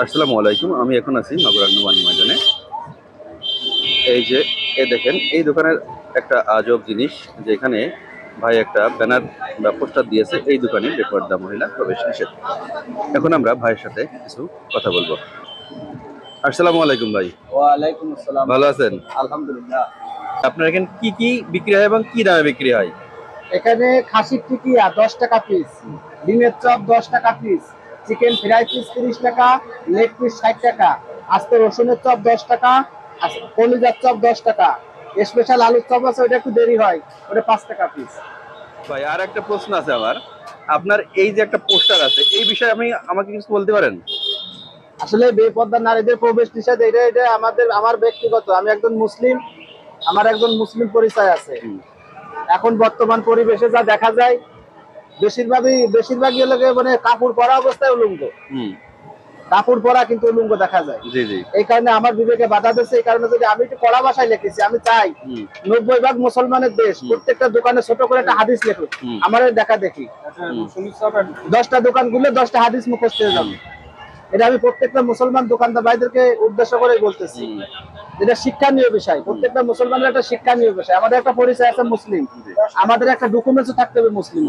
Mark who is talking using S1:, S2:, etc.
S1: আসসালামু আলাইকুম। আমি এখন আছি মাগুরা নুমানি ময়দানে। এই যে দেখেন এই দোকানের একটা আজব জিনিস, যে এখানে ভাই একটা ব্যানার বা পোস্টার দিয়েছে, এই দোকানে বেপরদা মহিলা প্রবেশ নিষেধ। এখন আমরা ভাইয়ের সাথে কিছু কথা বলবো। আসসালামু আলাইকুম ভাই।
S2: ওয়ালাইকুম আসসালাম।
S1: ভালো আছেন?
S2: আলহামদুলিল্লাহ।
S1: আপনার এখানে কি কি বিক্রি হয় এবং কি দামে বিক্রি হয়?
S2: এখানে খাসির টিকিয়া 10 টাকা পিস, ডিমের চপ 10 টাকা পিস, চিকেন ফ্রাই পিস 30 টাকা, লেগ পিস 60 টাকা, আস্ত রসুনের চপ 10 টাকা, কলিজার চপ 10 টাকা, স্পেশাল আলুর চপ আছে, ওটা একটু দেরি হয়, ওটা 5 টাকা পিস।
S1: ভাই আর একটা প্রশ্ন আছে আমার। আপনার এই যে একটা পোস্টার আছে, এই বিষয়ে আমাকে কিছু বলতে পারেন?
S2: আসলে বেপর্দা নারীদের প্রবেশ নিষেধ, এটা এটা আমার ব্যক্তিগত, আমি একজন মুসলিম, আমার একজন মুসলিম পরিচয় আছে। এখন বর্তমান পরিবেশে যা দেখা যায়, বেশিরভাগই হলো গিয়ে মানে কাপড় পরা অবস্থায় উলঙ্গ,
S1: হুম।
S2: কাপড় পরা কিন্তু উলঙ্গ দেখা যায়।
S1: জি জি।
S2: এই কারণে আমার বিবেকে বাধা দিচ্ছে। এই কারণে যদি আমি একটু কড়া ভাষায় লিখেছি, আমি চাই
S1: হুম
S2: 90 ভাগ মুসলমানের দেশ, প্রত্যেকটা দোকানে ছোট করে একটা হাদিস লেখুক,
S1: হুম
S2: আমার দেখা দেখি
S1: হুম
S2: 10টা দোকান গুলো 10টা হাদিস মুখস্থ হয়ে যাবে। এটা আমি প্রত্যেকটা মুসলমান দোকানদার ভাইদেরকে উদ্দেশ্য করে বলতেছি।
S1: হুম।
S2: এটা শিক্ষানীয় বিষয়, প্রত্যেকটা মুসলমানের একটা শিক্ষানীয় বিষয়। আমাদের একটা পরিচয় আছে মুসলিম,
S1: জি।
S2: আমাদের একটা ডকুমেন্টস থাকতে হবে মুসলিম।